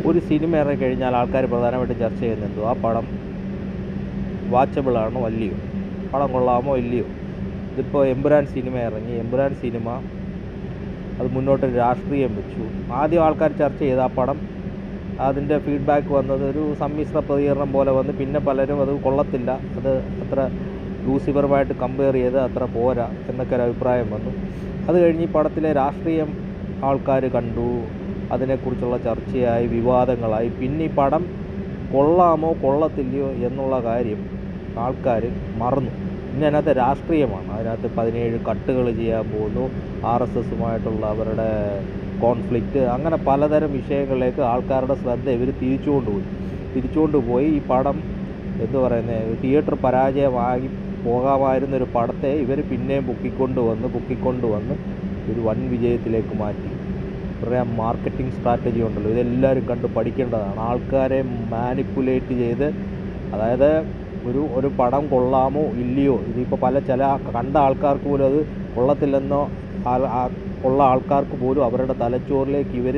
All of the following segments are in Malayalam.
ഒരു സിനിമ ഇറങ്ങിക്കഴിഞ്ഞാൽ ആൾക്കാർ പ്രധാനമായിട്ടും ചർച്ച ചെയ്യുന്നത് എന്തോ ആ പടം വാച്ചബിളാണോ അല്ലയോ, പടം കൊള്ളാമോ ഇല്ലയോ. ഇതിപ്പോൾ എമ്പുരാൻ സിനിമ ഇറങ്ങി, എമ്പുരാൻ സിനിമ അത് മുന്നോട്ട് രാഷ്ട്രീയം വെച്ചു. ആദ്യം ആൾക്കാർ ചർച്ച ചെയ്ത് ആ പടം, അതിൻ്റെ ഫീഡ്ബാക്ക് വന്നത് ഒരു സമ്മിശ്ര പ്രതികരണം പോലെ വന്ന്, പിന്നെ പലരും അത് കൊള്ളത്തില്ല, അത് അത്ര ലൂസിഫറുമായിട്ട് കമ്പയർ ചെയ്ത് അത്ര പോരാ എന്നൊക്കെ ഒരു അഭിപ്രായം വന്നു. അത് കഴിഞ്ഞ് ഈ പടത്തിലെ രാഷ്ട്രീയം ആൾക്കാർ കണ്ടു, അതിനെക്കുറിച്ചുള്ള ചർച്ചയായി, വിവാദങ്ങളായി. പിന്നെ ഈ പടം കൊള്ളാമോ കൊള്ളത്തില്ലയോ എന്നുള്ള കാര്യം ആൾക്കാർ മറന്നു. പിന്നെ അതിനകത്ത് രാഷ്ട്രീയമാണ്, അതിനകത്ത് 17 കട്ടുകൾ ചെയ്യാൻ പോകുന്നു, RSSുമായിട്ടുള്ള അവരുടെ കോൺഫ്ലിക്റ്റ്, അങ്ങനെ പലതരം വിഷയങ്ങളിലേക്ക് ആൾക്കാരുടെ ശ്രദ്ധ ഇവർ തിരിച്ചുകൊണ്ടുപോയി. ഈ പടം എന്തു പറയുന്നത്, തിയേറ്റർ പരാജയമായി പോകാമായിരുന്നൊരു പടത്തെ ഇവർ പിന്നെയും പൊക്കിക്കൊണ്ടുവന്ന് ഒരു വൻ വിജയത്തിലേക്ക് മാറ്റി. ഇവരുടെ മാർക്കറ്റിംഗ് സ്ട്രാറ്റജി ഉണ്ടല്ലോ, ഇതെല്ലാവരും കണ്ട് പഠിക്കേണ്ടതാണ്. ആൾക്കാരെ മാനിപ്പുലേറ്റ് ചെയ്ത്, അതായത് ഒരു പടം കൊള്ളാമോ ഇല്ലയോ, ഇതിപ്പോൾ ചില കണ്ട ആൾക്കാർക്ക് പോലും അത് കൊള്ളത്തില്ലെന്നോ ഉള്ള ആൾക്കാർക്ക് പോലും അവരുടെ തലച്ചോറിലേക്ക് ഇവർ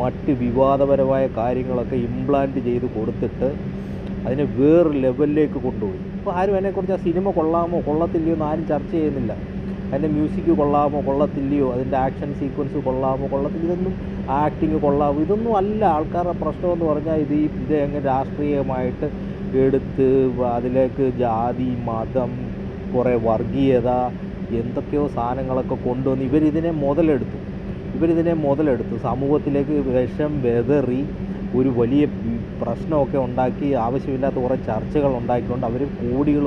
മറ്റ് വിവാദപരമായ കാര്യങ്ങളൊക്കെ ഇംപ്ലാന്റ് ചെയ്ത് കൊടുത്തിട്ട് അതിനെ വേറൊരു ലെവലിലേക്ക് കൊണ്ടുപോയി. ഇപ്പോൾ ആരും അതിനെക്കുറിച്ച് ആ സിനിമ കൊള്ളാമോ കൊള്ളത്തില്ലയോ എന്ന് ആരും ചർച്ച ചെയ്യുന്നില്ല. അതിൻ്റെ മ്യൂസിക് കൊള്ളാമോ കൊള്ളത്തില്ലയോ, അതിൻ്റെ ആക്ഷൻ സീക്വൻസ് കൊള്ളാമോ കൊള്ളത്തില്ല, ഇതൊന്നും ആക്ടിങ് കൊള്ളാമോ, ഇതൊന്നും അല്ല ആൾക്കാരുടെ പ്രശ്നമെന്ന് പറഞ്ഞാൽ. ഇത് എങ്ങനെ രാഷ്ട്രീയമായിട്ട് എടുത്ത് അതിലേക്ക് ജാതി, മതം, കുറേ വർഗീയത, എന്തൊക്കെയോ സാധനങ്ങളൊക്കെ കൊണ്ടുവന്ന് ഇവരിതിനെ മുതലെടുത്തു സമൂഹത്തിലേക്ക് വിഷം വെതറി ഒരു വലിയ പ്രശ്നമൊക്കെ ഉണ്ടാക്കി, ആവശ്യമില്ലാത്ത കുറേ ചർച്ചകൾ ഉണ്ടാക്കിക്കൊണ്ട് അവർ കോടികൾ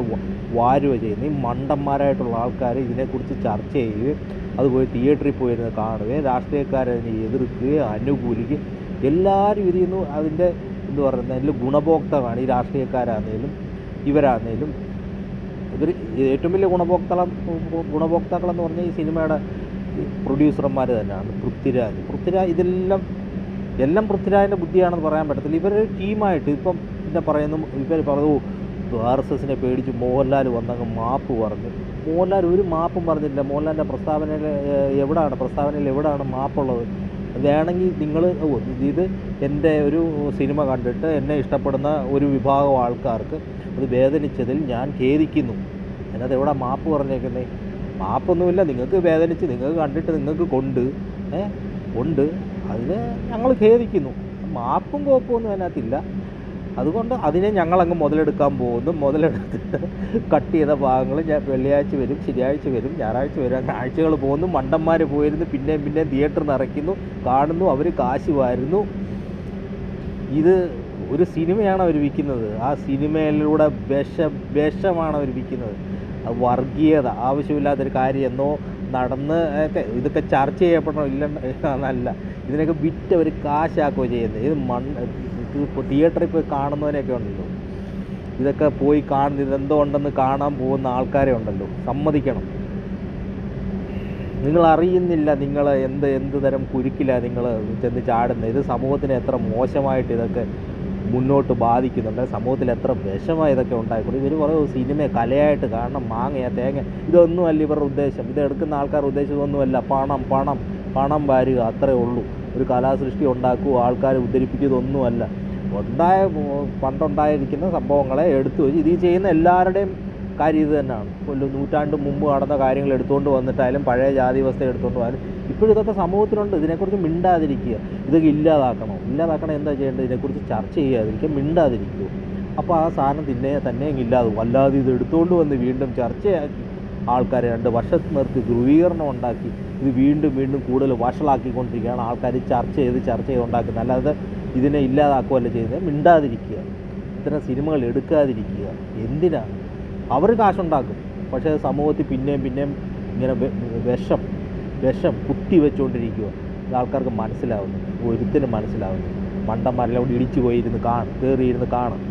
വാരുക ചെയ്യുന്നു. ഈ മണ്ടന്മാരായിട്ടുള്ള ആൾക്കാർ ഇതിനെക്കുറിച്ച് ചർച്ച ചെയ്യുകയും അതുപോയി തിയേറ്ററിൽ പോയിരുന്ന് കാണുകയും രാഷ്ട്രീയക്കാരെ എതിർക്കുകയും അനുകൂലിക്കുകയും എല്ലാവരും ഇതിൽ നിന്ന് അതിൻ്റെ എന്ത് പറയുന്നത് അതിൽ ഗുണഭോക്താവാണ്. ഈ രാഷ്ട്രീയക്കാരാണെങ്കിലും ഇവരാണെങ്കിലും ഇവർ ഏറ്റവും വലിയ ഗുണഭോക്താക്കളെന്ന് പറഞ്ഞാൽ ഈ സിനിമയുടെ പ്രൊഡ്യൂസർമാർ തന്നെയാണ്. പൃഥ്വിരാജ് ഇതെല്ലാം പൃഥ്വിരാജിൻ്റെ ബുദ്ധിയാണെന്ന് പറയാൻ പറ്റത്തില്ല. ഇവരൊരു ടീമായിട്ട് ഇവർ പറഞ്ഞു RSSനെ പേടിച്ച് മോഹൻലാൽ വന്നങ്ങ് മാപ്പ് പറഞ്ഞു. മോഹൻലാൽ ഒരു മാപ്പും പറഞ്ഞില്ല. മോഹൻലാലിൻ്റെ പ്രസ്താവനയിൽ എവിടെയാണ് മാപ്പുള്ളത്? വേണമെങ്കിൽ നിങ്ങൾ ഇത് എൻ്റെ ഒരു സിനിമ കണ്ടിട്ട് എന്നെ ഇഷ്ടപ്പെടുന്ന ഒരു വിഭാഗം ആൾക്കാർക്ക് അത് വേദനിച്ചതിൽ ഞാൻ ഖേദിക്കുന്നു. അതിനകത്ത് എവിടെ മാപ്പ് പറഞ്ഞേക്കുന്നത്? മാപ്പൊന്നുമില്ല. നിങ്ങൾക്ക് വേദനിച്ച്, നിങ്ങൾക്ക് കണ്ടിട്ട് നിങ്ങൾക്ക് ഉണ്ട്, അതിന് ഞങ്ങൾ ഖേദിക്കുന്നു. മാപ്പും കോപ്പമൊന്നും അതിനകത്തില്ല. അതുകൊണ്ട് അതിനെ ഞങ്ങളങ്ങ് മുതലെടുക്കാൻ പോകുന്നു. മുതലെടുത്തിട്ട് കട്ട് ചെയ്ത ഭാഗങ്ങൾ വെള്ളിയാഴ്ച വരും, ശനിയാഴ്ച വരും, ഞായറാഴ്ച വരും, അങ്ങനെ ആഴ്ചകൾ പോകുന്നു. മണ്ടന്മാർ പോയിരുന്നു പിന്നെയും തിയേറ്റർ നിറയ്ക്കുന്നു, കാണുന്നു, അവർ കാശ് വാരുന്നു. ഇത് ഒരു സിനിമയാണ് അവർ വിൽക്കുന്നത്. ആ സിനിമയിലൂടെ വിഷമാണ് അവർ വിൽക്കുന്നത്. വർഗീയത, ആവശ്യമില്ലാത്തൊരു കാര്യം എന്നോ നടന്ന് ഇതൊക്കെ ചർച്ച ചെയ്യപ്പെടണോ എന്നല്ല, ഇതിനൊക്കെ വിറ്റ് അവർ കാശാക്കുകയോ ചെയ്യുന്നത്. ഇപ്പോൾ തിയേറ്ററിൽ പോയി കാണുന്നവരെയൊക്കെ ഉണ്ടല്ലോ, ഇതൊക്കെ പോയി കാണുന്ന ഇതെന്തോ ഉണ്ടെന്ന് കാണാൻ പോകുന്ന ആൾക്കാരെ ഉണ്ടല്ലോ, സമ്മതിക്കണം. നിങ്ങൾ അറിയുന്നില്ല നിങ്ങൾ എന്ത് തരം കുരുക്കിലാണ് നിങ്ങൾ ചെന്ന് ചാടുന്നത്. ഇത് സമൂഹത്തിനെ എത്ര മോശമായിട്ട് ഇതൊക്കെ മുന്നോട്ട് ബാധിക്കുന്നുണ്ട്, സമൂഹത്തിൽ എത്ര വിഷമായി ഇതൊക്കെ ഉണ്ടായിക്കൊണ്ട്. ഇവർ കുറേ സിനിമ കലയായിട്ട് കാണണം, മാങ്ങ തേങ്ങ, ഇതൊന്നുമല്ല ഇവരുടെ ഉദ്ദേശം. ഇത് എടുക്കുന്ന ആൾക്കാരുടെ ഉദ്ദേശം ഇതൊന്നുമല്ല. പണം വാരുക, അത്രേ ഉള്ളൂ. ഒരു കലാസൃഷ്ടി ഉണ്ടാക്കുക, ആൾക്കാരെ ഉദ്ധരിപ്പിക്കുന്നതൊന്നുമല്ല. പണ്ടുണ്ടായിരിക്കുന്ന സംഭവങ്ങളെ എടുത്തു വെച്ച് ഇത് ചെയ്യുന്ന എല്ലാവരുടെയും കാര്യം ഇത് തന്നെയാണ്. നൂറ്റാണ്ട് മുമ്പ് നടന്ന കാര്യങ്ങൾ എടുത്തുകൊണ്ട് വന്നിട്ടായാലും പഴയ ജാതി വ്യവസ്ഥ എടുത്തുകൊണ്ട് പോയാലും ഇപ്പോഴും ഇതൊക്കെ സമൂഹത്തിലുണ്ട്. ഇതിനെക്കുറിച്ച് മിണ്ടാതിരിക്കുക. ഇതൊക്കെ ഇല്ലാതാക്കണം എന്താ ചെയ്യേണ്ടത്? ഇതിനെക്കുറിച്ച് ചർച്ച ചെയ്യാതിരിക്കുക, മിണ്ടാതിരിക്കുക. അപ്പോൾ ആ സാധനം തന്നെ ഇല്ലാതാവും. അല്ലാതെ ഇത് എടുത്തുകൊണ്ട് വന്ന് വീണ്ടും ചർച്ചയാക്കി ആൾക്കാരെ 2 വർഷം നിർത്തി ധ്രുവീകരണം ഉണ്ടാക്കി ഇത് വീണ്ടും കൂടുതൽ വഷളാക്കിക്കൊണ്ടിരിക്കുകയാണ്. ആൾക്കാർ ചർച്ച ചെയ്ത് ഉണ്ടാക്കുന്നത്. അല്ലാതെ ഇതിനെ ഇല്ലാതാക്കുകയല്ല ചെയ്യുന്നത്. മിണ്ടാതിരിക്കുക, ഇത്തരം സിനിമകൾ എടുക്കാതിരിക്കുക. എന്തിനാണ്? അവർ കാശുണ്ടാക്കും, പക്ഷേ സമൂഹത്തിൽ പിന്നെയും ഇങ്ങനെ വിഷം കുത്തി വെച്ചുകൊണ്ടിരിക്കുക. ഇത് ആൾക്കാർക്ക് മനസ്സിലാവുന്നു, ഒരുത്തിനും മനസ്സിലാവുന്നു. മണ്ടന്മാരെല്ലാം കൂടി ഇടിച്ചു പോയിരുന്ന് കയറിയിരുന്ന് കാണും.